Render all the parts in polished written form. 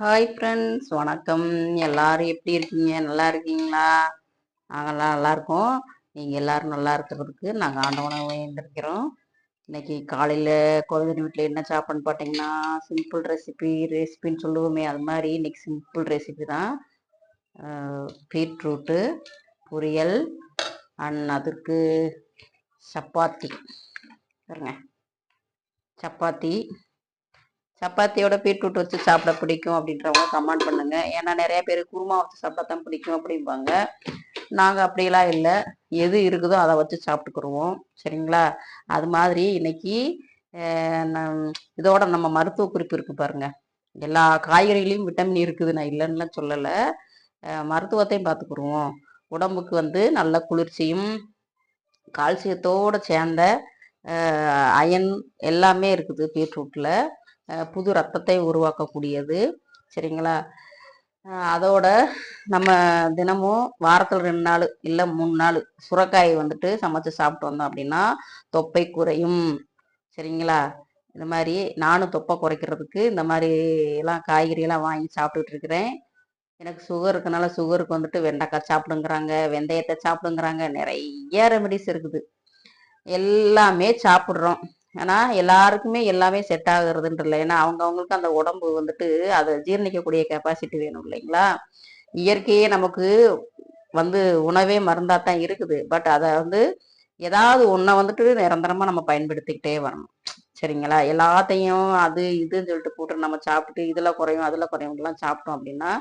Hi friends, வணக்கம். எல்லாரும் எப்படி இருக்கீங்க? நல்லா இருக்கீங்களா? நாங்கள்லாம் நல்லா இருக்கோம். நீங்கள் எல்லாரும் நல்லா இருக்கிறதுக்கு நாங்கள் ஆண்டவனை வேண்டிக்கிறோம். இன்னைக்கு காலையில் குழந்தை வீட்டில் என்ன சாப்பாடுன்னு பார்த்தீங்கன்னா, சிம்பிள் ரெசிபின்னு சொல்லுவோமே, அது மாதிரி இன்னைக்கு சிம்பிள் ரெசிபி தான். பீட்ரூட்டு பொரியல் அதற்கு சப்பாத்தி பாருங்க. சப்பாத்தியோட பீட்ரூட் வச்சு சாப்பிட பிடிக்கும் அப்படின்றவங்க கமெண்ட் பண்ணுங்க. ஏன்னா நிறைய பேர் குருமா வச்சு சாப்பிட்டா தான் பிடிக்கும் அப்படிம்பாங்க. நாங்கள் அப்படியெல்லாம் இல்லை, எது இருக்குதோ அதை வச்சு சாப்பிட்டுக்குருவோம். சரிங்களா? அது மாதிரி இன்னைக்கு இதோட நம்ம மருத்துவ குறிப்பு இருக்கு பாருங்க. எல்லா காய்கறிகளையும் விட்டமின் இருக்குது, நான் இல்லைன்னுலாம் சொல்லலை. மருத்துவத்தையும் பார்த்துக்குருவோம். உடம்புக்கு நல்ல குளிர்ச்சியும் கால்சியத்தோடு சேர்ந்த அயன் எல்லாமே இருக்குது பீட்ரூட்டில். புது ரத்தத்தை உருவாக்கக்கூடியது. சரிங்களா? அதோட நம்ம தினமும் வாரத்தில் 2 நாள் இல்லை 3 நாள் சுரைக்காய் சமைச்சு சாப்பிட்டு வந்தோம் அப்படின்னா தொப்பை குறையும். சரிங்களா? இந்த மாதிரி நானும் தொப்பை குறைக்கிறதுக்கு இந்த மாதிரி எல்லாம் காய்கறியெல்லாம் வாங்கி சாப்பிட்டுட்டு இருக்கிறேன். எனக்கு சுகர் இருக்கனால சுகருக்கு வெண்டைக்காய் சாப்பிடுங்கிறாங்க, வெந்தயத்தை சாப்பிடுங்கிறாங்க, நிறைய ரெமெடிஸ் இருக்குது. எல்லாமே சாப்பிட்றோம். ஆனால் எல்லாருக்குமே எல்லாமே செட் ஆகுறதுன்ற இல்லை. ஏன்னா அவங்கவுங்களுக்கு அந்த உடம்பு அதை ஜீரணிக்கக்கூடிய கெப்பாசிட்டி வேணும் இல்லைங்களா? இயற்கையே நமக்கு உணவே மருந்தாக தான் இருக்குது. பட் அதை ஏதாவது ஒன்றை நிரந்தரமாக நம்ம பயன்படுத்திக்கிட்டே வரணும். சரிங்களா? எல்லாத்தையும் அது இதுன்னு சொல்லிட்டு போட்டு நம்ம சாப்பிட்டு இதில் குறையும் அதில் குறையும்லாம் சாப்பிட்டோம் அப்படின்னா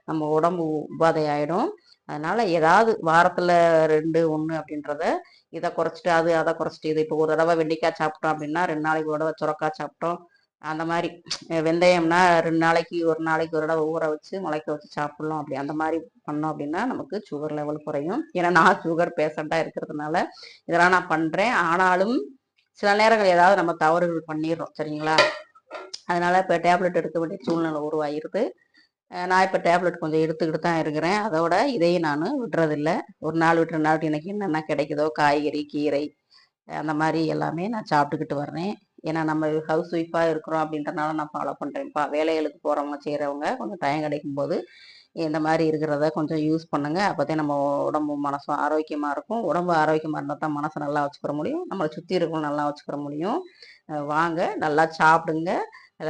நம்ம உடம்பு உபாதை ஆகிடும். அதனால ஏதாவது வாரத்தில் 2 1 அப்படின்றத இதை குறைச்சிட்டு அதை குறைச்சிட்டு இது. இப்போ ஒரு தடவை வெண்டைக்காய் சாப்பிட்டோம் அப்படின்னா 2 நாளைக்கு ஒரு தடவை சுரக்காய் சாப்பிட்டோம். அந்த மாதிரி வெந்தயம்னா 2 நாளைக்கு ஒரு தடவை ஊற வச்சு முளைக்க வச்சு சாப்பிட்லாம். அப்படி அந்த மாதிரி பண்ணோம் அப்படின்னா நமக்கு சுகர் லெவல் குறையும். ஏன்னா நான் சுகர் பேஷண்ட்டாக இருக்கிறதுனால இதெல்லாம் நான் பண்ணுறேன். ஆனாலும் சில நேரங்கள் ஏதாவது நம்ம தவறுகள் பண்ணிடுறோம். சரிங்களா? அதனால இப்போ டேப்லெட் எடுக்க வேண்டிய சூழ்நிலை உருவாகிருது. நான் இப்போ டேப்லெட் கொஞ்சம் எடுத்துக்கிட்டு தான் இருக்கிறேன். அதோட இதையும் நான் விட்டுறதில்லை. ஒரு நாள் விட்டுற நாள் எனக்கு என்னென்ன கிடைக்குதோ காய்கறி கீரை அந்த மாதிரி எல்லாமே நான் சாப்பிட்டுக்கிட்டு வர்றேன். ஏன்னா நம்ம ஹவுஸ் ஒய்ஃபாக இருக்கிறோம் அப்படின்றனால நான் ஃபாலோ பண்ணுறேன்ப்பா. வேலைகளுக்கு போகிறவங்க செய்கிறவங்க கொஞ்சம் டைம் கிடைக்கும் போது இந்த மாதிரி இருக்கிறத கொஞ்சம் யூஸ் பண்ணுங்கள். அப்போதான் நம்ம உடம்பு மனசும் ஆரோக்கியமாக இருக்கும். உடம்பு ஆரோக்கியமாக இருந்தால் தான் மனசை நல்லா வச்சுக்கிற முடியும், நம்மளை சுற்றி இருக்கவும் நல்லா வச்சுக்கிற முடியும். வாங்க நல்லா சாப்பிடுங்க,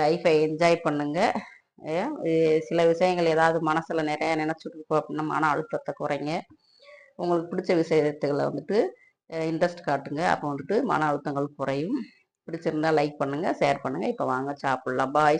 லைஃப்பை என்ஜாய் பண்ணுங்கள். சில விஷயங்கள் ஏதாவது மனசில் நிறையா நினச்சிட்டு இருக்கோம் அப்படின்னா மன அழுத்தத்தை குறைங்க. உங்களுக்கு பிடிச்ச விஷயத்துகளை இன்ட்ரெஸ்ட் காட்டுங்க. அப்போ மன அழுத்தங்கள் குறையும். பிடிச்சிருந்தா லைக் பண்ணுங்கள், ஷேர் பண்ணுங்கள். இப்போ வாங்க சாப்பிட்லாம். பாய்.